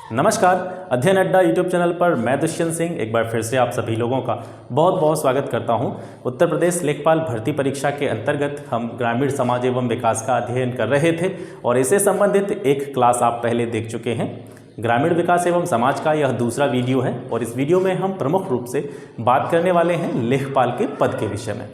नमस्कार। अध्ययन अड्डा यूट्यूब चैनल पर मैं दुष्यंत सिंह एक बार फिर से आप सभी लोगों का बहुत बहुत स्वागत करता हूं। उत्तर प्रदेश लेखपाल भर्ती परीक्षा के अंतर्गत हम ग्रामीण समाज एवं विकास का अध्ययन कर रहे थे और इससे संबंधित एक क्लास आप पहले देख चुके हैं। ग्रामीण विकास एवं समाज का यह दूसरा वीडियो है और इस वीडियो में हम प्रमुख रूप से बात करने वाले हैं लेखपाल के पद के विषय में।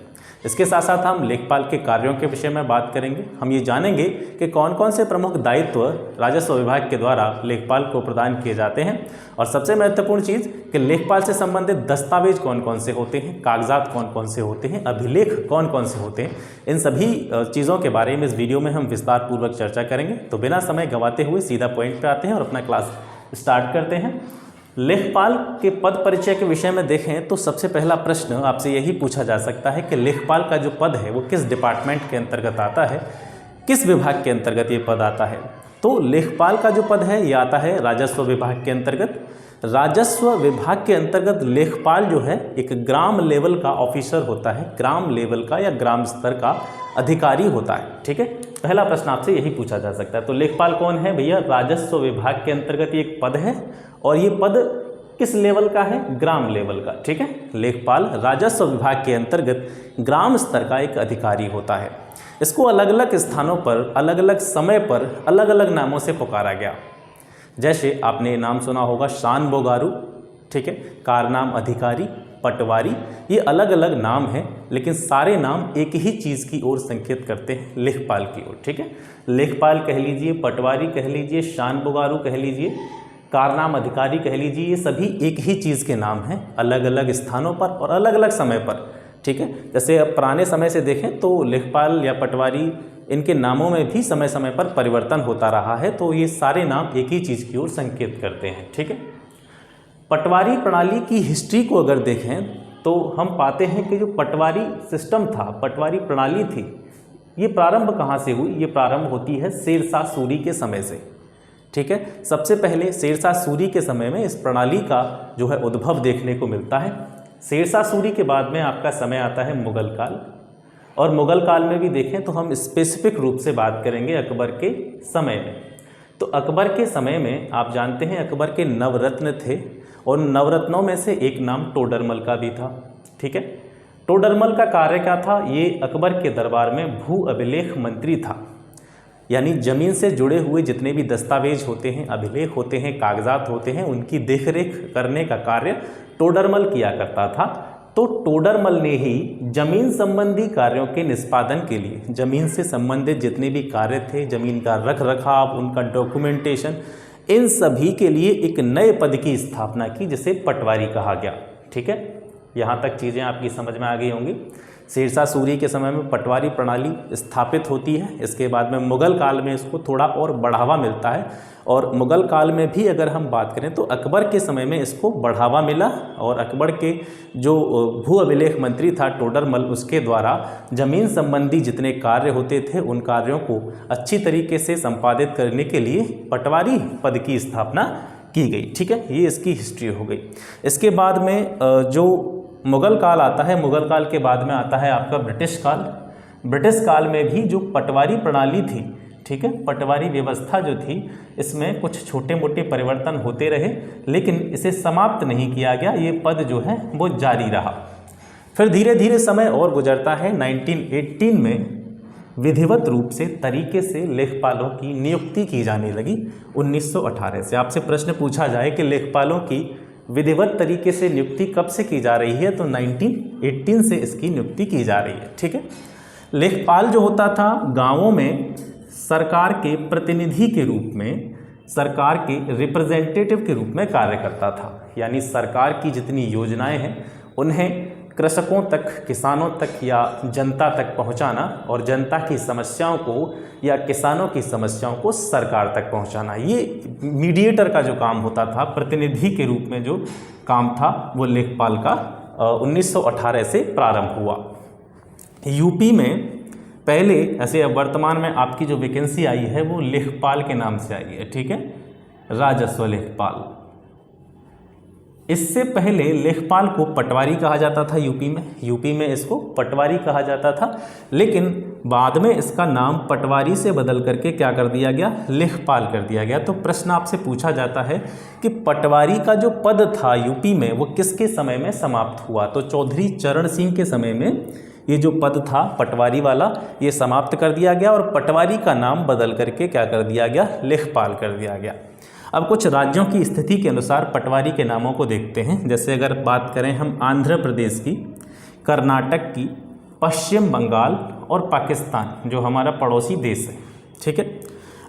इसके साथ साथ हम लेखपाल के कार्यों के विषय में बात करेंगे। हम ये जानेंगे कि कौन कौन से प्रमुख दायित्व राजस्व विभाग के द्वारा लेखपाल को प्रदान किए जाते हैं और सबसे महत्वपूर्ण चीज़ कि लेखपाल से संबंधित दस्तावेज कौन कौन से होते हैं, कागजात कौन कौन से होते हैं, अभिलेख कौन कौन से होते हैं। इन सभी चीज़ों के बारे में इस वीडियो में हम विस्तार पूर्वक चर्चा करेंगे। तो बिना समय गंवाते हुए सीधा पॉइंट पर आते हैं और अपना क्लास स्टार्ट करते हैं। लेखपाल के पद परिचय के विषय में देखें तो सबसे पहला प्रश्न आपसे यही पूछा जा सकता है कि लेखपाल का जो पद है वो किस डिपार्टमेंट के अंतर्गत आता है, किस विभाग के अंतर्गत ये पद आता है। तो लेखपाल का जो पद है ये आता है राजस्व विभाग के अंतर्गत। राजस्व विभाग के अंतर्गत लेखपाल जो है एक ग्राम लेवल का ऑफिसर होता है, ग्राम लेवल का या ग्राम स्तर का अधिकारी होता है। ठीक है, पहला प्रश्न आपसे यही पूछा जा सकता है। तो लेखपाल कौन है भैया? राजस्व विभाग के अंतर्गत ये एक पद है और ये पद किस लेवल का है? ग्राम लेवल का। ठीक है, लेखपाल राजस्व विभाग के अंतर्गत ग्राम स्तर का एक अधिकारी होता है। इसको अलग अलग स्थानों पर अलग अलग समय पर अलग अलग नामों से पुकारा गया। जैसे आपने नाम सुना होगा शान बोगारू, ठीक है, कारनाम अधिकारी, पटवारी, ये अलग अलग नाम हैं लेकिन सारे नाम एक ही चीज़ की ओर संकेत करते हैं, लेखपाल की ओर। ठीक है, लेखपाल कह लीजिए, पटवारी कह लीजिए, शान बोगारू कह लीजिए, कारनाम अधिकारी कह लीजिए, ये सभी एक ही चीज़ के नाम हैं अलग अलग स्थानों पर और अलग अलग समय पर। ठीक है, जैसे अब पुराने समय से देखें तो लेखपाल या पटवारी इनके नामों में भी समय समय पर परिवर्तन होता रहा है, तो ये सारे नाम एक ही चीज़ की ओर संकेत करते हैं। ठीक है, पटवारी प्रणाली की हिस्ट्री को अगर देखें तो हम पाते हैं कि जो पटवारी सिस्टम था, पटवारी प्रणाली थी, ये प्रारंभ कहाँ से हुई? ये प्रारंभ होती है शेरशाह सूरी के समय से। ठीक है, सबसे पहले शेरशाह सूरी के समय में इस प्रणाली का जो है उद्भव देखने को मिलता है। शेरशाह सूरी के बाद में आपका समय आता है मुगल काल, और मुगल काल में भी देखें तो हम स्पेसिफिक रूप से बात करेंगे अकबर के समय में। तो अकबर के समय में आप जानते हैं अकबर के नवरत्न थे और नवरत्नों में से एक नाम टोडरमल का भी था। ठीक है, टोडरमल का कार्य क्या था? ये अकबर के दरबार में भू अभिलेख मंत्री था, यानी ज़मीन से जुड़े हुए जितने भी दस्तावेज होते हैं, अभिलेख होते हैं, कागजात होते हैं, उनकी देखरेख करने का कार्य टोडरमल किया करता था। तो टोडरमल ने ही जमीन संबंधी कार्यों के निष्पादन के लिए, जमीन से संबंधित जितने भी कार्य थे, जमीन का रख रखाव, उनका डॉक्यूमेंटेशन, इन सभी के लिए एक नए पद की स्थापना की जिसे पटवारी कहा गया। ठीक है, यहाँ तक चीज़ें आपकी समझ में आ गई होंगी। शेरशाह सूरी के समय में पटवारी प्रणाली स्थापित होती है। इसके बाद में मुगल काल में इसको थोड़ा और बढ़ावा मिलता है और मुगल काल में भी अगर हम बात करें तो अकबर के समय में इसको बढ़ावा मिला और अकबर के जो भू अभिलेख मंत्री था टोडरमल, उसके द्वारा ज़मीन संबंधी जितने कार्य होते थे उन कार्यों को अच्छी तरीके से संपादित करने के लिए पटवारी पद की स्थापना की गई। ठीक है, ये इसकी हिस्ट्री हो गई। इसके बाद में जो मुगल काल आता है, मुगल काल के बाद में आता है आपका ब्रिटिश काल। ब्रिटिश काल में भी जो पटवारी प्रणाली थी, ठीक है, पटवारी व्यवस्था जो थी, इसमें कुछ छोटे मोटे परिवर्तन होते रहे लेकिन इसे समाप्त नहीं किया गया। ये पद जो है वो जारी रहा। फिर धीरे धीरे समय और गुजरता है। 1918 में विधिवत रूप से तरीके से लेखपालों की नियुक्ति की जाने लगी। 1918 से आपसे प्रश्न पूछा जाए कि लेखपालों की विधिवत तरीके से नियुक्ति कब से की जा रही है, तो 1918 से इसकी नियुक्ति की जा रही है। ठीक है, लेखपाल जो होता था गांवों में सरकार के प्रतिनिधि के रूप में, सरकार के रिप्रेजेंटेटिव के रूप में कार्य करता था, यानी सरकार की जितनी योजनाएं हैं उन्हें कृषकों तक, किसानों तक या जनता तक पहुंचाना और जनता की समस्याओं को या किसानों की समस्याओं को सरकार तक पहुंचाना, ये मीडिएटर का जो काम होता था, प्रतिनिधि के रूप में जो काम था, वो लेखपाल का 1918 से प्रारंभ हुआ। यूपी में पहले ऐसे वर्तमान में आपकी जो वैकेंसी आई है वो लेखपाल के नाम से आई है। ठीक है, राजस्व लेखपाल। इससे पहले लेखपाल को पटवारी कहा जाता था यूपी में इसको पटवारी कहा जाता था, लेकिन बाद में इसका नाम पटवारी से बदल करके क्या कर दिया गया, लेखपाल कर दिया गया। तो प्रश्न आपसे पूछा जाता है कि पटवारी का जो पद था यूपी में वो किसके समय में समाप्त हुआ। तो चौधरी चरण सिंह के समय में ये जो पद था पटवारी वाला ये समाप्त कर दिया गया और पटवारी का नाम बदल करके क्या कर दिया गया, लेखपाल कर दिया गया। अब कुछ राज्यों की स्थिति के अनुसार पटवारी के नामों को देखते हैं। जैसे अगर बात करें हम आंध्र प्रदेश की, कर्नाटक की, पश्चिम बंगाल और पाकिस्तान जो हमारा पड़ोसी देश है, ठीक है।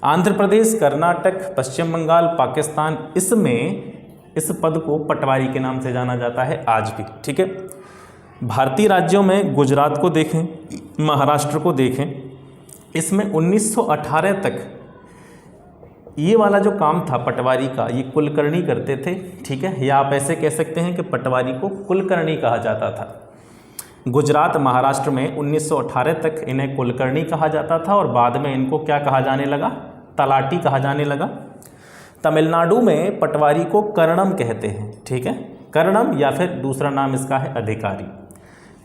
आंध्र प्रदेश, कर्नाटक, पश्चिम बंगाल, पाकिस्तान, इसमें इस पद को पटवारी के नाम से जाना जाता है आज भी, ठीक है। भारतीय राज्यों में गुजरात को देखें, महाराष्ट्र को देखें, इसमें 1918 तक ये वाला जो काम था पटवारी का ये कुलकर्णी करते थे, ठीक है। या आप ऐसे कह सकते हैं कि पटवारी को कुलकर्णी कहा जाता था। गुजरात, महाराष्ट्र में 1918 तक इन्हें कुलकर्णी कहा जाता था और बाद में इनको क्या कहा जाने लगा, तलाटी कहा जाने लगा। तमिलनाडु में पटवारी को कर्णम कहते हैं, ठीक है। कर्णम या फिर दूसरा नाम इसका है अधिकारी।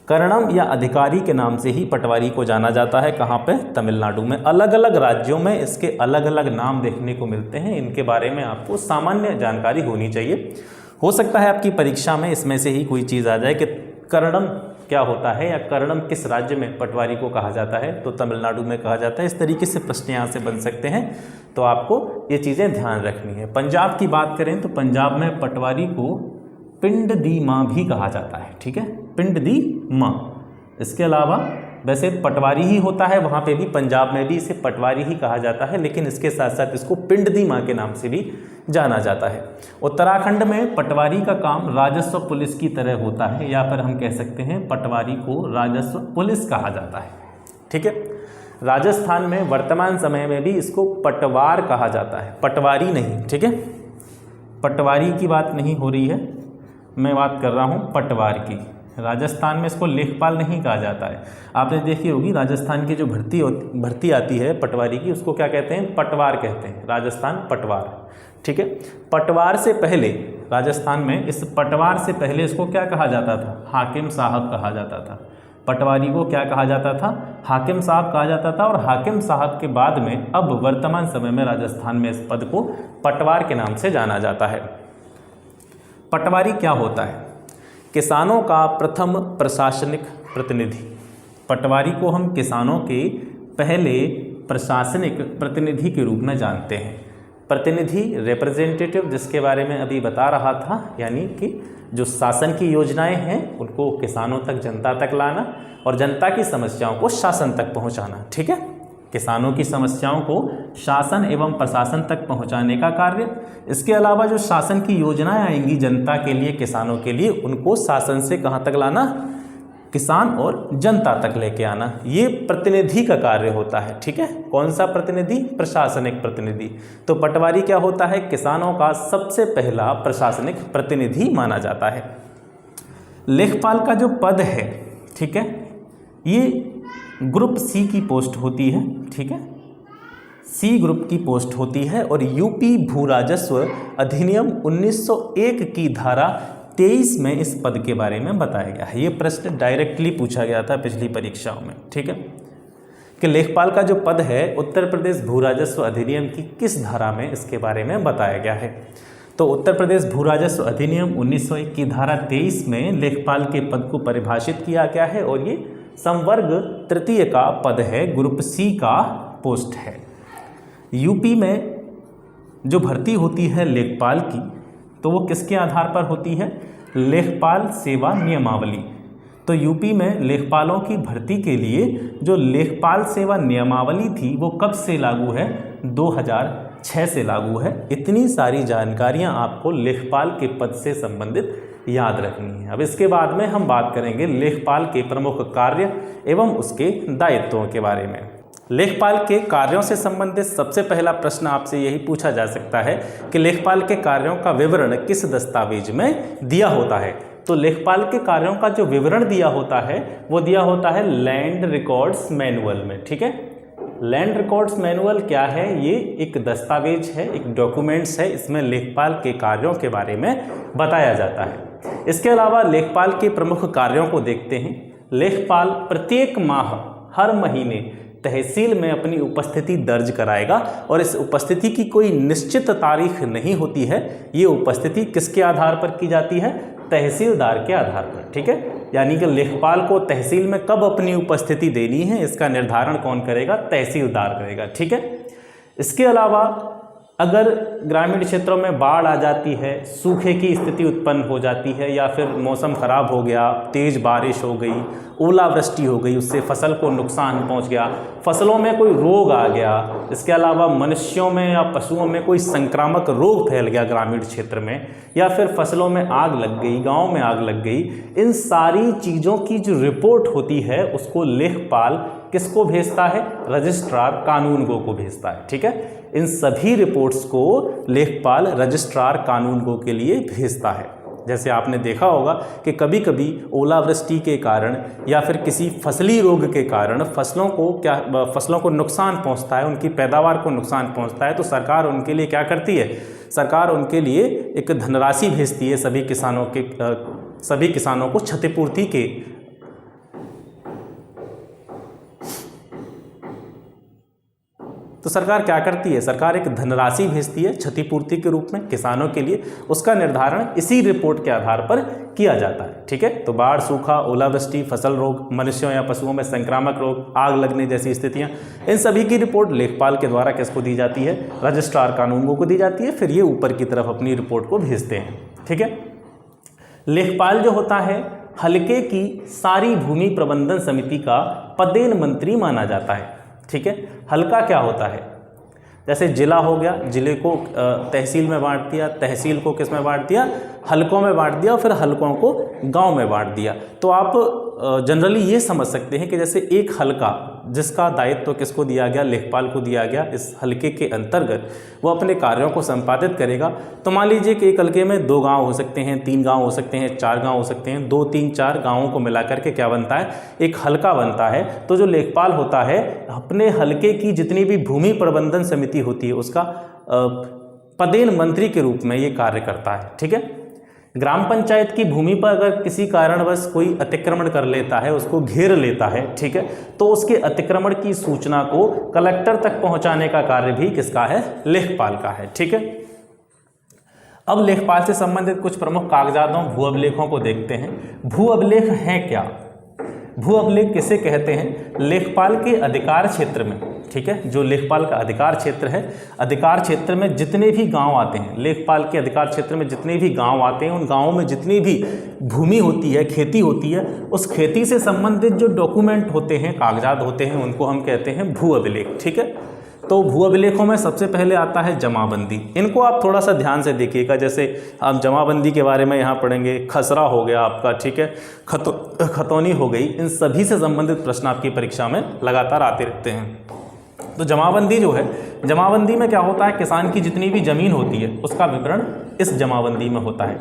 कर्णम या अधिकारी के नाम से ही पटवारी को जाना जाता है। कहाँ पे, तमिलनाडु में। अलग अलग राज्यों में इसके अलग अलग नाम देखने को मिलते हैं, इनके बारे में आपको सामान्य जानकारी होनी चाहिए। हो सकता है आपकी परीक्षा में इसमें से ही कोई चीज़ आ जाए कि कर्णम क्या होता है या कर्णम किस राज्य में पटवारी को कहा जाता है, तो तमिलनाडु में कहा जाता है। इस तरीके से प्रश्न यहाँ से बन सकते हैं, तो आपको ये चीज़ें ध्यान रखनी है। पंजाब की बात करें तो पंजाब में पटवारी को पिंड दी माँ भी कहा जाता है, ठीक है, पिंड दी माँ। इसके अलावा वैसे पटवारी ही होता है वहाँ पे भी, पंजाब में भी इसे पटवारी ही कहा जाता है, लेकिन इसके साथ साथ इसको पिंड दी माँ के नाम से भी जाना जाता है। उत्तराखंड में पटवारी का काम राजस्व पुलिस की तरह होता है, या फिर हम कह सकते हैं पटवारी को राजस्व पुलिस कहा जाता है, ठीक है। राजस्थान में वर्तमान समय में भी इसको पटवार कहा जाता है, पटवारी नहीं, ठीक है। पटवारी की बात नहीं हो रही है, मैं बात कर रहा हूँ पटवार की। राजस्थान में इसको लेखपाल नहीं कहा जाता है। आपने देखी होगी राजस्थान की जो भर्ती आती है पटवारी की, उसको क्या कहते हैं, पटवार कहते हैं, राजस्थान पटवार, ठीक है। पटवार से पहले राजस्थान में इस पटवार से पहले इसको क्या कहा जाता था, हाकिम साहब कहा जाता था। पटवारी को क्या कहा जाता था, हाकिम साहब कहा जाता था। और हाकिम साहब के बाद में अब वर्तमान समय में राजस्थान में इस पद को पटवार के नाम से जाना जाता है। पटवारी क्या होता है, किसानों का प्रथम प्रशासनिक प्रतिनिधि। पटवारी को हम किसानों के पहले प्रशासनिक प्रतिनिधि के रूप में जानते हैं। प्रतिनिधि, रिप्रेजेंटेटिव, जिसके बारे में अभी बता रहा था, यानी कि जो शासन की योजनाएं हैं उनको किसानों तक, जनता तक लाना और जनता की समस्याओं को शासन तक पहुंचाना, ठीक है। किसानों की समस्याओं को शासन एवं प्रशासन तक पहुंचाने का कार्य। इसके अलावा जो शासन की योजनाएं आएंगी जनता के लिए, किसानों के लिए, उनको शासन से कहां तक लाना, किसान और जनता तक लेके आना। ये प्रतिनिधि का कार्य होता है, ठीक है। कौन सा प्रतिनिधि, प्रशासनिक प्रतिनिधि। तो पटवारी क्या होता है, किसानों का सबसे पहला प्रशासनिक प्रतिनिधि माना जाता है। लेखपाल का जो पद है, ठीक है, ये ग्रुप सी की पोस्ट होती है, ठीक है, सी ग्रुप की पोस्ट होती है। और यूपी भू राजस्व अधिनियम 1901 की धारा 23 में इस पद के बारे में बताया गया है। ये प्रश्न डायरेक्टली पूछा गया था पिछली परीक्षाओं में, ठीक है, कि लेखपाल का जो पद है उत्तर प्रदेश भू राजस्व अधिनियम की किस धारा में इसके बारे में बताया गया है। तो उत्तर प्रदेश भू राजस्व अधिनियम 1901 की धारा 23 में लेखपाल के पद को परिभाषित किया गया है और ये संवर्ग तृतीय का पद है, ग्रुप सी का पोस्ट है। यूपी में जो भर्ती होती है लेखपाल की, तो वो किसके आधार पर होती है, लेखपाल सेवा नियमावली। तो यूपी में लेखपालों की भर्ती के लिए जो लेखपाल सेवा नियमावली थी वो कब से लागू है, 2006 से लागू है। इतनी सारी जानकारियां आपको लेखपाल के पद से संबंधित याद रखनी है। अब इसके बाद में हम बात करेंगे लेखपाल के प्रमुख कार्य एवं उसके दायित्वों के बारे में। लेखपाल के कार्यों से संबंधित सबसे पहला प्रश्न आपसे यही पूछा जा सकता है कि लेखपाल के कार्यों का विवरण किस दस्तावेज में दिया होता है। तो लेखपाल के कार्यों का जो विवरण दिया होता है वो दिया होता है लैंड रिकॉर्ड्स मैनुअल में, ठीक है। लैंड रिकॉर्ड्स मैनुअल क्या है, ये एक दस्तावेज है, एक डॉक्यूमेंट्स है, इसमें लेखपाल के कार्यों के बारे में बताया जाता है। इसके अलावा लेखपाल के प्रमुख कार्यों को देखते हैं। लेखपाल प्रत्येक माह हर महीने तहसील में अपनी उपस्थिति दर्ज कराएगा और इस उपस्थिति की कोई निश्चित तारीख नहीं होती है। ये उपस्थिति किसके आधार पर की जाती है? तहसीलदार के आधार पर। ठीक है, यानी कि लेखपाल को तहसील में कब अपनी उपस्थिति देनी है इसका निर्धारण कौन करेगा? तहसीलदार करेगा। ठीक है, इसके अलावा अगर ग्रामीण क्षेत्रों में बाढ़ आ जाती है, सूखे की स्थिति उत्पन्न हो जाती है, या फिर मौसम खराब हो गया, तेज़ बारिश हो गई, ओलावृष्टि हो गई, उससे फसल को नुकसान पहुंच गया, फसलों में कोई रोग आ गया, इसके अलावा मनुष्यों में या पशुओं में कोई संक्रामक रोग फैल गया ग्रामीण क्षेत्र में, या फिर फसलों में आग लग गई, गांव में आग लग गई, इन सारी चीज़ों की जो रिपोर्ट होती है उसको लेखपाल किसको भेजता है? रजिस्ट्रार कानूनगो को भेजता है। ठीक है, इन सभी रिपोर्ट्स को लेखपाल रजिस्ट्रार कानूनगो के लिए भेजता है। जैसे आपने देखा होगा कि कभी कभी ओलावृष्टि के कारण या फिर किसी फसली रोग के कारण फसलों को नुकसान पहुंचता है, उनकी पैदावार को नुकसान पहुंचता है, तो सरकार उनके लिए क्या करती है? सरकार उनके लिए एक धनराशि भेजती है सभी किसानों को क्षतिपूर्ति के तो सरकार क्या करती है? सरकार एक धनराशि भेजती है क्षतिपूर्ति के रूप में किसानों के लिए। उसका निर्धारण इसी रिपोर्ट के आधार पर किया जाता है। ठीक है, तो बाढ़, सूखा, ओलावृष्टि, फसल रोग, मनुष्यों या पशुओं में संक्रामक रोग, आग लगने जैसी स्थितियां, इन सभी की रिपोर्ट लेखपाल के द्वारा किसको दी जाती है? रजिस्ट्रार कानूनगो को दी जाती है। फिर ये ऊपर की तरफ अपनी रिपोर्ट को भेजते हैं। ठीक है, लेखपाल जो होता है हल्के की सारी भूमि प्रबंधन समिति का पदेन मंत्री माना जाता है। ठीक है, हल्का क्या होता है? जैसे जिला हो गया, जिले को तहसील में बांट दिया, तहसील को किस में बांट दिया? हलकों में बांट दिया, और फिर हलकों को गांव में बांट दिया। तो आप जनरली ये समझ सकते हैं कि जैसे एक हलका जिसका दायित्व किसको दिया गया? लेखपाल को दिया गया। इस हलके के अंतर्गत वो अपने कार्यों को संपादित करेगा। तो मान लीजिए कि एक हलके में 2 गांव हो सकते हैं, 3 गांव हो सकते हैं, 4 गांव हो सकते हैं। 2, 3, 4 गांवों को मिला करके क्या बनता है? एक हलका बनता है। तो जो लेखपाल होता है अपने हलके की जितनी भी भूमि प्रबंधन समिति होती है उसका पदेन मंत्री के रूप में ये कार्य करता है। ठीक है, ग्राम पंचायत की भूमि पर अगर किसी कारणवश कोई अतिक्रमण कर लेता है, उसको घेर लेता है, ठीक है, तो उसके अतिक्रमण की सूचना को कलेक्टर तक पहुंचाने का कार्य भी किसका है? लेखपाल का है। ठीक है, अब लेखपाल से संबंधित कुछ प्रमुख कागजातों भू अभिलेखों को देखते हैं। भू अभिलेख हैं क्या? भू अभिलेख किसे कहते हैं? लेखपाल के अधिकार क्षेत्र में, ठीक है, जो लेखपाल का अधिकार क्षेत्र है, अधिकार क्षेत्र में जितने भी गांव आते हैं, लेखपाल के अधिकार क्षेत्र में जितने भी गांव आते हैं, उन गांवों में जितनी भी भूमि होती है, खेती होती है, उस खेती से संबंधित जो डॉक्यूमेंट होते हैं, कागजात होते हैं, उनको हम कहते हैं भू अभिलेख। ठीक है, तो भू अभिलेखों में सबसे पहले आता है जमाबंदी। इनको आप थोड़ा सा ध्यान से देखिएगा। जैसे आप जमाबंदी के बारे में यहाँ पढ़ेंगे, खसरा हो गया आपका, ठीक है, खतौनी हो गई, इन सभी से संबंधित प्रश्न आपकी परीक्षा में लगातार आते रहते हैं। तो जमाबंदी जो है, जमाबंदी में क्या होता है? किसान की जितनी भी ज़मीन होती है उसका विवरण इस जमाबंदी में होता है।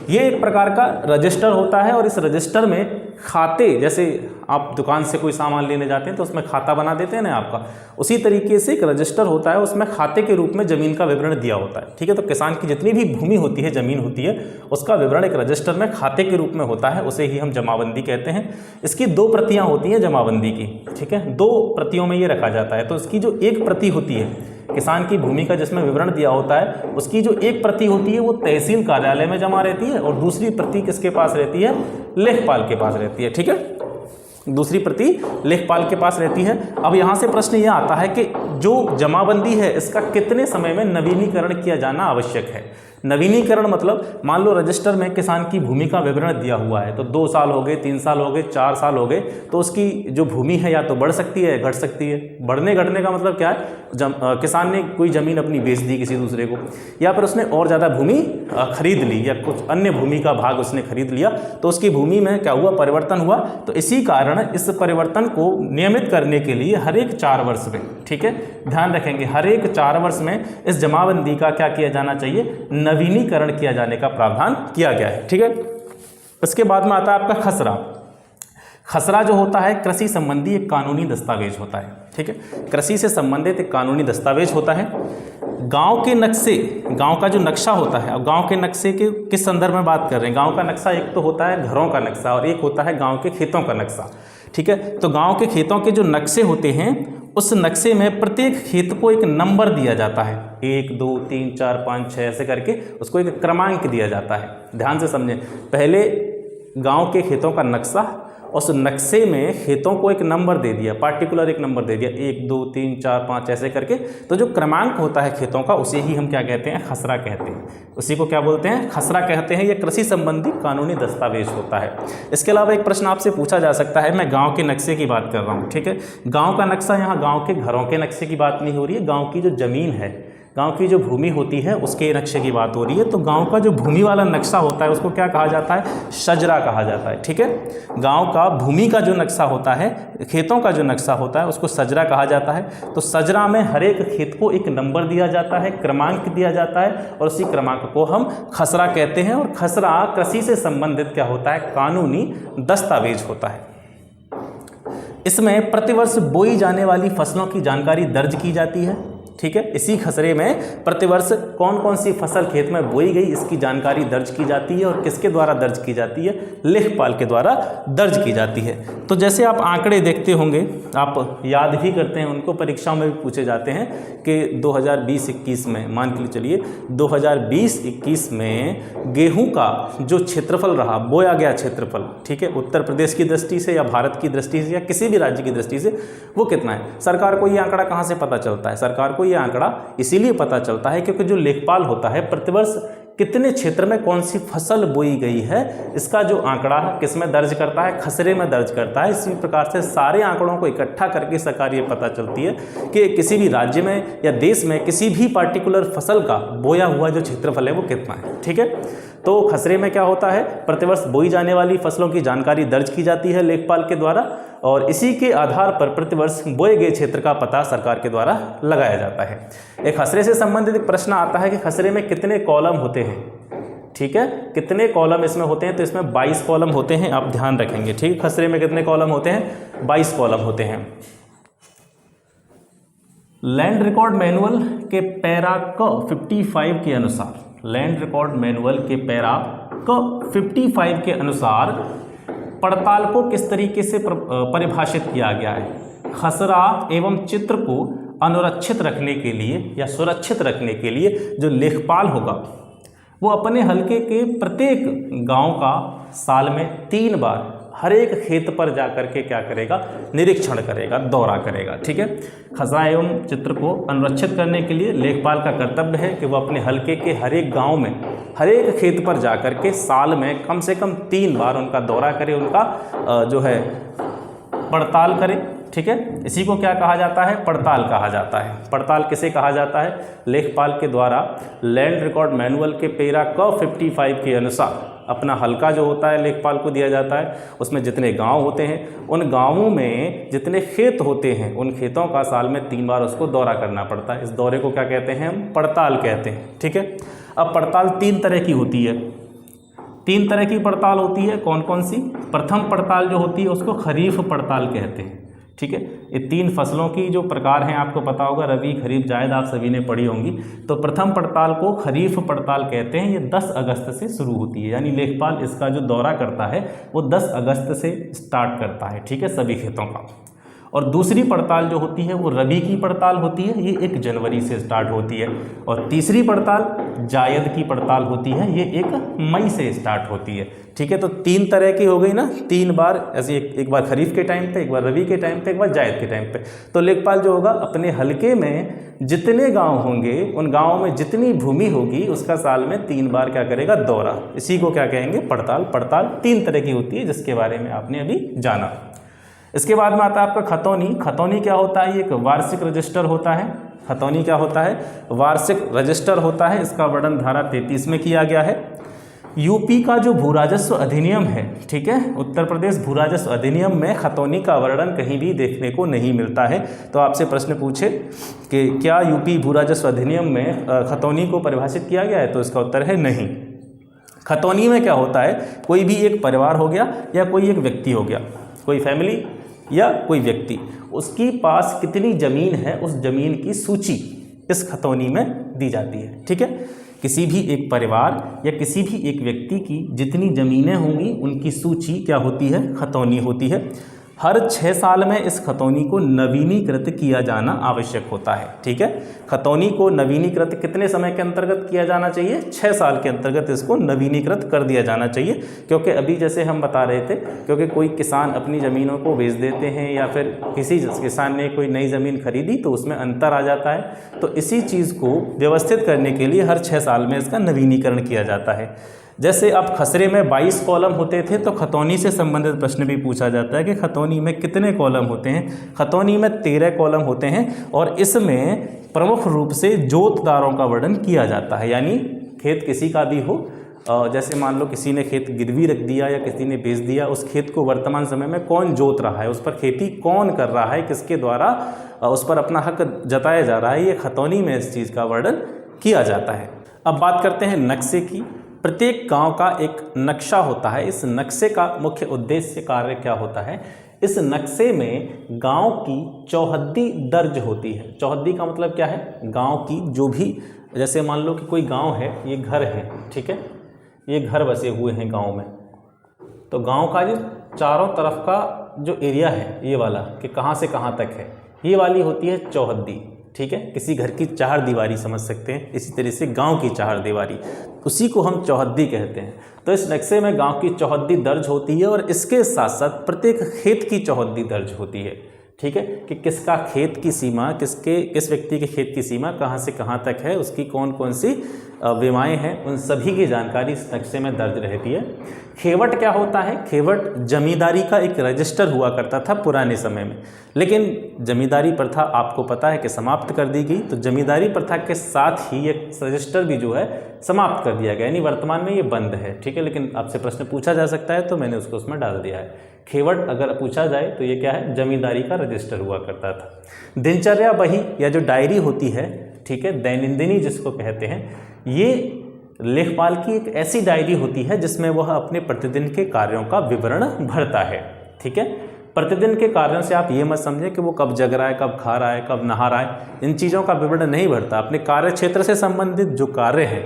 ये एक प्रकार का रजिस्टर होता है और इस रजिस्टर में खाते, जैसे आप दुकान से कोई सामान लेने जाते हैं तो उसमें खाता बना देते हैं ना आपका, उसी तरीके से एक रजिस्टर होता है, उसमें खाते के रूप में ज़मीन का विवरण दिया होता है। ठीक है, तो किसान की जितनी भी भूमि होती है, ज़मीन होती है, उसका विवरण एक रजिस्टर में खाते के रूप में होता है, उसे ही हम जमाबंदी कहते हैं। इसकी 2 प्रतियाँ होती हैं जमाबंदी की। ठीक है, 2 प्रतियों में ये रखा जाता है। तो इसकी जो एक प्रति होती है किसान की भूमि का जिसमें विवरण दिया होता है, उसकी जो एक प्रति होती है वो तहसील कार्यालय में जमा रहती है और दूसरी प्रति किसके पास रहती है? लेखपाल के पास रहती है। ठीक है, दूसरी प्रति लेखपाल के पास रहती है। अब यहाँ से प्रश्न ये आता है कि जो जमाबंदी है इसका कितने समय में नवीनीकरण किया जाना आवश्यक है? नवीनीकरण मतलब मान लो रजिस्टर में किसान की भूमि का विवरण दिया हुआ है, तो 2 साल हो गए, 3 साल हो गए, 4 साल हो गए, तो उसकी जो भूमि है या तो बढ़ सकती है, घट सकती है। बढ़ने घटने का मतलब क्या है? किसान ने कोई ज़मीन अपनी बेच दी किसी दूसरे को, या फिर उसने और ज़्यादा भूमि खरीद ली या कुछ अन्य भूमि का भाग उसने खरीद लिया, तो उसकी भूमि में क्या हुआ? परिवर्तन हुआ। तो इसी कारण इस परिवर्तन को नियमित करने के लिए हर एक 4 वर्ष में, ठीक है, ध्यान रखेंगे, हर एक 4 वर्ष में इस जमाबंदी का क्या किया जाना चाहिए? नवीनीकरण किया जाने का प्रावधान किया गया है। ठीक है, इसके बाद में आता है आपका खसरा। खसरा जो होता है कृषि संबंधी एक कानूनी दस्तावेज होता है। ठीक है, कृषि से संबंधित एक कानूनी दस्तावेज होता है। गांव के नक्शे, गांव का जो नक्शा होता है, अब गांव के नक्शे के किस संदर्भ में बात कर रहे हैं? गांव का नक्शा एक तो होता है घरों का नक्शा और एक होता है गांव के खेतों का नक्शा। ठीक है। तो गांव के खेतों के जो नक्शे होते हैं उस नक्शे में प्रत्येक खेत को एक नंबर दिया जाता है, 1 2 3 4 5 6 ऐसे करके उसको एक क्रमांक दिया जाता है। ध्यान से समझें, पहले गांव के खेतों का नक्शा, उस नक्शे में खेतों को एक नंबर दे दिया, पार्टिकुलर एक नंबर दे दिया, 1 2 3 4 5 ऐसे करके। तो जो क्रमांक होता है खेतों का उसे ही हम क्या कहते हैं, खसरा कहते हैं। उसी को क्या बोलते हैं, खसरा कहते हैं। ये कृषि संबंधी कानूनी दस्तावेज होता है। इसके अलावा एक प्रश्न आपसे पूछा जा सकता है, मैं गाँव के नक्शे की बात कर रहा हूँ, ठीक है। गाँव का नक्शा, यहाँ गाँव के घरों के नक्शे की बात नहीं हो रही है, गाँव की जो ज़मीन है, गांव की जो भूमि होती है उसके नक्शे की बात हो रही है। तो गांव का जो भूमि वाला नक्शा होता है उसको क्या कहा जाता है, सजरा कहा जाता है, ठीक है। गांव का भूमि का जो नक्शा होता है, खेतों का जो नक्शा होता है उसको सजरा कहा जाता है। तो सजरा में हर एक खेत को एक नंबर दिया जाता है, क्रमांक दिया जाता है, और उसी क्रमांक को हम खसरा कहते हैं। और खसरा कृषि से संबंधित क्या होता है, कानूनी दस्तावेज होता है। इसमें प्रतिवर्ष बोई जाने वाली फसलों की जानकारी दर्ज की जाती है, ठीक है। इसी खसरे में प्रतिवर्ष कौन कौन सी फसल खेत में बोई गई इसकी जानकारी दर्ज की जाती है। और किसके द्वारा दर्ज की जाती है, लेखपाल के द्वारा दर्ज की जाती है। तो जैसे आप आंकड़े देखते होंगे, आप याद भी करते हैं, उनको परीक्षाओं में भी पूछे जाते हैं कि 2020-21 में, मान के चलिए 2020-21 में गेहूं का जो क्षेत्रफल रहा, बोया गया क्षेत्रफल, ठीक है, उत्तर प्रदेश की दृष्टि से या भारत की दृष्टि से या किसी भी राज्य की दृष्टि से वो कितना है। सरकार को ये आंकड़ा कहाँ से पता चलता है, सरकार को ये आंकड़ा इसीलिए पता चलता है क्योंकि जो लेखपाल होता है प्रतिवर्ष कितने क्षेत्र में कौन सी फसल बोई गई है इसका जो आंकड़ा है किस में दर्ज करता है, खसरे में दर्ज करता है। इसी प्रकार से सारे आंकड़ों को इकट्ठा करके सरकार ये पता चलती है कि किसी भी राज्य में या देश में किसी भी पार्टिकुलर फसल का बोया हुआ जो क्षेत्रफल है वो कितना है, ठीक है। तो खसरे में क्या होता है, प्रतिवर्ष बोई जाने वाली फसलों की जानकारी दर्ज की जाती है लेखपाल के द्वारा, और इसी के आधार पर प्रतिवर्ष बोए गए क्षेत्र का पता सरकार के द्वारा लगाया जाता है। एक खसरे से संबंधित एक प्रश्न आता है कि खसरे में कितने कॉलम होते हैं, ठीक है, कितने कॉलम इसमें होते हैं। तो इसमें 22 कॉलम होते हैं, आप ध्यान रखेंगे, ठीक है। खसरे में कितने कॉलम होते हैं, 22 कॉलम होते हैं। लैंड रिकॉर्ड मैनुअल के पैरा क 55 के अनुसार, लैंड रिकॉर्ड मैनुअल के पैरा क 55 के अनुसार पड़ताल को किस तरीके से परिभाषित किया गया है। खसरा एवं चित्र को अनुरक्षित रखने के लिए या सुरक्षित रखने के लिए जो लेखपाल होगा वो अपने हलके के प्रत्येक गांव का साल में 3 बार हर एक खेत पर जाकर के क्या करेगा, निरीक्षण करेगा, दौरा करेगा, ठीक है। खसरा एवं चित्र को अनुरक्षित करने के लिए लेखपाल का कर्तव्य है कि वह अपने हलके के हर एक गांव में हर एक खेत पर जाकर के साल में कम से कम 3 बार उनका दौरा करे, उनका जो है पड़ताल करे, ठीक है। इसी को क्या कहा जाता है, पड़ताल कहा जाता है। पड़ताल किसे कहा जाता है, लेखपाल के द्वारा लैंड रिकॉर्ड मैनुअल के पैरा क 55 के अनुसार अपना हलका जो होता है लेखपाल को दिया जाता है, उसमें जितने गांव होते हैं उन गांवों में जितने खेत होते हैं उन खेतों का साल में 3 बार उसको दौरा करना पड़ता है। इस दौरे को क्या कहते हैं, हम पड़ताल कहते हैं, ठीक है। अब पड़ताल 3 तरह की होती है, 3 तरह की पड़ताल होती है। कौन कौन सी, प्रथम पड़ताल जो होती है उसको खरीफ पड़ताल कहते हैं, ठीक है। ये 3 फसलों की जो प्रकार हैं आपको पता होगा, रबी, खरीफ, जायद, आप सभी ने पढ़ी होंगी। तो प्रथम पड़ताल को खरीफ पड़ताल कहते हैं। ये 10 अगस्त से शुरू होती है, यानी लेखपाल इसका जो दौरा करता है वो 10 अगस्त से स्टार्ट करता है, ठीक है, सभी खेतों का। और दूसरी पड़ताल जो होती है वो रबी की पड़ताल होती है, ये 1 जनवरी से स्टार्ट होती है। और तीसरी पड़ताल जायद की पड़ताल होती है, ये 1 मई से स्टार्ट होती है, ठीक है। तो 3 तरह की हो गई ना, 3 बार ऐसे, एक बार खरीफ के टाइम पे, एक बार रबी के टाइम पे, एक बार जायद के टाइम पे। तो लेखपाल जो होगा अपने हलके में जितने गांव होंगे उन गांवों में जितनी भूमि होगी उसका साल में 3 बार क्या करेगा, दौरा। इसी को क्या कहेंगे, पड़ताल। पड़ताल 3 तरह की होती है जिसके बारे में आपने अभी जाना। इसके बाद में आता है आपका खतौनी। खतौनी क्या होता है, ये एक वार्षिक रजिस्टर होता है। खतौनी क्या होता है, वार्षिक रजिस्टर होता है। इसका वर्णन धारा 33 में किया गया है। यूपी का जो भू राजस्व अधिनियम है, ठीक है, उत्तर प्रदेश भू राजस्व अधिनियम में खतौनी का वर्णन कहीं भी देखने को नहीं मिलता है। तो आपसे प्रश्न पूछे कि क्या यूपी भू राजस्व अधिनियम में खतौनी को परिभाषित किया गया है, तो इसका उत्तर है नहीं। खतौनी में क्या होता है, कोई भी एक परिवार हो गया या कोई एक व्यक्ति हो गया, कोई फैमिली या कोई व्यक्ति, उसकी पास कितनी ज़मीन है उस ज़मीन की सूची इस खतौनी में दी जाती है, ठीक है। किसी भी एक परिवार या किसी भी एक व्यक्ति की जितनी ज़मीनें होंगी उनकी सूची क्या होती है, खतौनी होती है। हर 6 साल में इस खतौनी को नवीनीकृत किया जाना आवश्यक होता है। ठीक है, खतौनी को नवीनीकृत कितने समय के अंतर्गत किया जाना चाहिए? 6 साल के अंतर्गत इसको नवीनीकृत कर दिया जाना चाहिए। क्योंकि अभी जैसे हम बता रहे थे, क्योंकि कोई किसान अपनी ज़मीनों को बेच देते हैं या फिर किसी किसान ने कोई नई ज़मीन खरीदी तो उसमें अंतर आ जाता है। तो इसी चीज़ को व्यवस्थित करने के लिए हर 6 साल में इसका नवीनीकरण किया जाता है। जैसे अब खसरे में 22 कॉलम होते थे, तो खतौनी से संबंधित प्रश्न भी पूछा जाता है कि खतौनी में कितने कॉलम होते हैं। खतौनी में 13 कॉलम होते हैं और इसमें प्रमुख रूप से जोतदारों का वर्णन किया जाता है। यानी खेत किसी का भी हो, जैसे मान लो किसी ने खेत गिरवी रख दिया या किसी ने बेच दिया, उस खेत को वर्तमान समय में कौन जोत रहा है, उस पर खेती कौन कर रहा है, किसके द्वारा उस पर अपना हक जताया जा रहा है, ये खतौनी में इस चीज़ का वर्णन किया जाता है। अब बात करते हैं नक्शे की। प्रत्येक गांव का एक नक्शा होता है। इस नक्शे का मुख्य उद्देश्य कार्य क्या होता है? इस नक्शे में गांव की चौहद्दी दर्ज होती है। चौहद्दी का मतलब क्या है? गांव की जो भी, जैसे मान लो कि कोई गांव है, ये घर है, ठीक है, ये घर बसे हुए हैं गांव में, तो गांव का जो चारों तरफ का जो एरिया है ये वाला, कि कहाँ से कहाँ तक है, ये वाली होती है चौहद्दी। ठीक है, किसी घर की चार दीवारी समझ सकते हैं, इसी तरह से गांव की चार दीवारी, उसी को हम चौहद्दी कहते हैं। तो इस नक्शे में गांव की चौहद्दी दर्ज होती है और इसके साथ साथ प्रत्येक खेत की चौहद्दी दर्ज होती है। ठीक है, कि किसका खेत की सीमा, किस व्यक्ति के खेत की सीमा कहाँ से कहाँ तक है, उसकी कौन कौन सी विमाएँ हैं, उन सभी की जानकारी इस नक्शे में दर्ज रहती है। खेवट क्या होता है? खेवट जमींदारी का एक रजिस्टर हुआ करता था पुराने समय में, लेकिन जमींदारी प्रथा आपको पता है कि समाप्त कर दी गई। तो जमींदारी प्रथा के साथ ही ये रजिस्टर भी जो है समाप्त कर दिया गया, यानी वर्तमान में ये बंद है। ठीक है, लेकिन आपसे प्रश्न पूछा जा सकता है तो मैंने उसको उसमें डाल दिया है। खेवट अगर पूछा जाए तो ये क्या है? जमींदारी का रजिस्टर हुआ करता था। दिनचर्या बही या जो डायरी होती है, ठीक है, दैनंदिनी जिसको कहते हैं, ये लेखपाल की एक ऐसी डायरी होती है जिसमें वह अपने प्रतिदिन के कार्यों का विवरण भरता है। ठीक है, प्रतिदिन के कार्यों से आप ये मत समझें कि वो कब जग रहा है, कब खा रहा है, कब नहा रहा है, इन चीज़ों का विवरण नहीं भरता। अपने कार्य क्षेत्र से संबंधित जो कार्य हैं,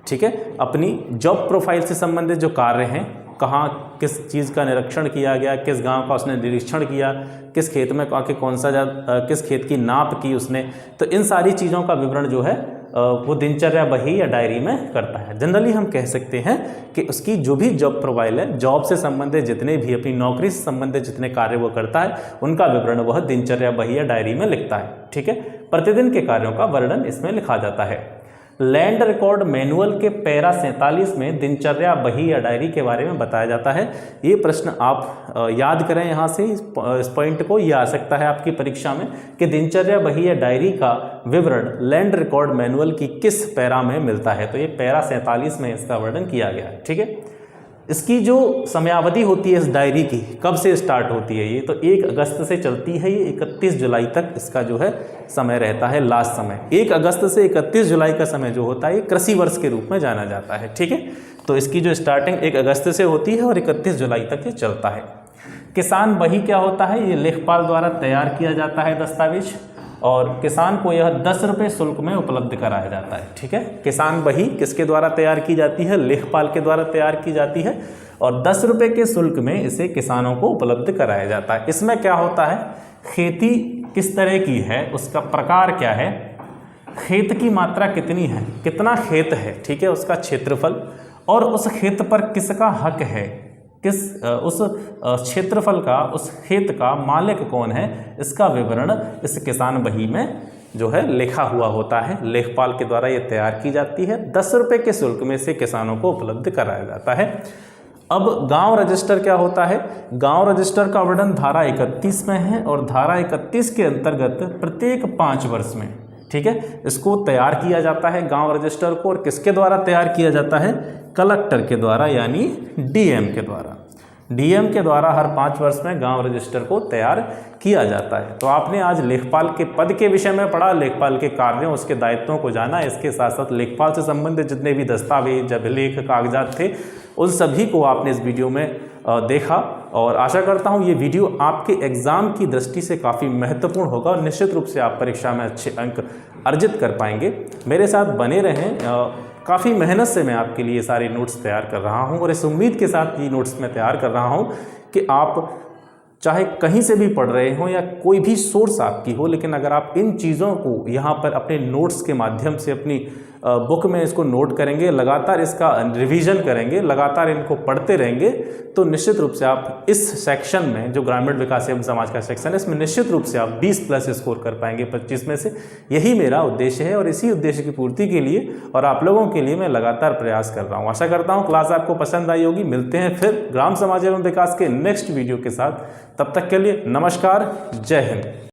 ठीक है, अपनी जॉब प्रोफाइल से संबंधित जो कार्य हैं, कहाँ किस चीज़ का निरीक्षण किया गया, किस गांव का उसने निरीक्षण किया, किस खेत में आके किस खेत की नाप की उसने, तो इन सारी चीज़ों का विवरण जो है वो दिनचर्या बही या डायरी में करता है। जनरली हम कह सकते हैं कि उसकी जो भी जॉब प्रोफाइल है, जॉब से संबंधित जितने भी, अपनी नौकरी से संबंधित जितने कार्य वो करता है, उनका विवरण वह दिनचर्या बही या डायरी में लिखता है। ठीक है, प्रतिदिन के कार्यों का वर्णन इसमें लिखा जाता है। लैंड रिकॉर्ड मैनुअल के पैरा 47 में दिनचर्या बही या डायरी के बारे में बताया जाता है। ये प्रश्न आप याद करें यहाँ से, इस पॉइंट को, ये आ सकता है आपकी परीक्षा में कि दिनचर्या बही या डायरी का विवरण लैंड रिकॉर्ड मैनुअल की किस पैरा में मिलता है। तो ये पैरा 47 में इसका वर्णन किया गया है। ठीक है, इसकी जो समयावधि होती है इस डायरी की, कब से स्टार्ट होती है ये, तो 1 अगस्त से चलती है। ये 31 जुलाई तक इसका जो है समय रहता है, लास्ट समय। 1 अगस्त से 31 जुलाई का समय जो होता है ये कृषि वर्ष के रूप में जाना जाता है। ठीक है, तो इसकी जो स्टार्टिंग 1 अगस्त से होती है और 31 जुलाई तक ये चलता है। किसान बही क्या होता है? ये लेखपाल द्वारा तैयार किया जाता है दस्तावेज, और किसान को यह 10 रुपये शुल्क में उपलब्ध कराया जाता है। ठीक है, किसान बही किसके द्वारा तैयार की जाती है? लेखपाल के द्वारा तैयार की जाती है, और 10 रुपये के शुल्क में इसे किसानों को उपलब्ध कराया जाता है। इसमें क्या होता है? खेती किस तरह की है, उसका प्रकार क्या है, खेत की मात्रा कितनी है, कितना खेत है, ठीक है, उसका क्षेत्रफल, और उस खेत पर किसका हक है, उस क्षेत्रफल का, उस खेत का मालिक कौन है, इसका विवरण इस किसान बही में जो है लिखा हुआ होता है। लेखपाल के द्वारा ये तैयार की जाती है। 10 रुपये के शुल्क में से किसानों को उपलब्ध कराया जाता है। अब गांव रजिस्टर क्या होता है? गांव रजिस्टर का वर्णन धारा 31 में है, और धारा 31 के अंतर्गत प्रत्येक 5 वर्ष में, ठीक है, इसको तैयार किया जाता है गांव रजिस्टर को। और किसके द्वारा तैयार किया जाता है? कलेक्टर के द्वारा, यानी डीएम के द्वारा। डीएम के द्वारा हर 5 वर्ष में गांव रजिस्टर को तैयार किया जाता है। तो आपने आज लेखपाल के पद के विषय में पढ़ा, लेखपाल के कार्यों, उसके दायित्वों को जाना। इसके साथ साथ लेखपाल से संबंधित जितने भी दस्तावेज, अभिलेख, कागजात थे, उन सभी को आपने इस वीडियो में देखा, और आशा करता हूँ ये वीडियो आपके एग्ज़ाम की दृष्टि से काफ़ी महत्वपूर्ण होगा और निश्चित रूप से आप परीक्षा में अच्छे अंक अर्जित कर पाएंगे। मेरे साथ बने रहें, काफ़ी मेहनत से मैं आपके लिए सारे नोट्स तैयार कर रहा हूं, और इस उम्मीद के साथ ये नोट्स मैं तैयार कर रहा हूं कि आप चाहे कहीं से भी पढ़ रहे हो या कोई भी सोर्स आपकी हो, लेकिन अगर आप इन चीज़ों को यहाँ पर अपने नोट्स के माध्यम से अपनी बुक में इसको नोट करेंगे, लगातार इसका रिवीजन करेंगे, लगातार इनको पढ़ते रहेंगे, तो निश्चित रूप से आप इस सेक्शन में, जो ग्रामीण विकास एवं समाज का सेक्शन है, इसमें निश्चित रूप से आप 20+ स्कोर कर पाएंगे 25 में से। यही मेरा उद्देश्य है और इसी उद्देश्य की पूर्ति के लिए और आप लोगों के लिए मैं लगातार प्रयास कर रहा हूँ। आशा करता हूँ क्लास आपको पसंद आई होगी। मिलते हैं फिर ग्राम समाज एवं विकास के नेक्स्ट वीडियो के साथ। तब तक के लिए नमस्कार, जय हिंद।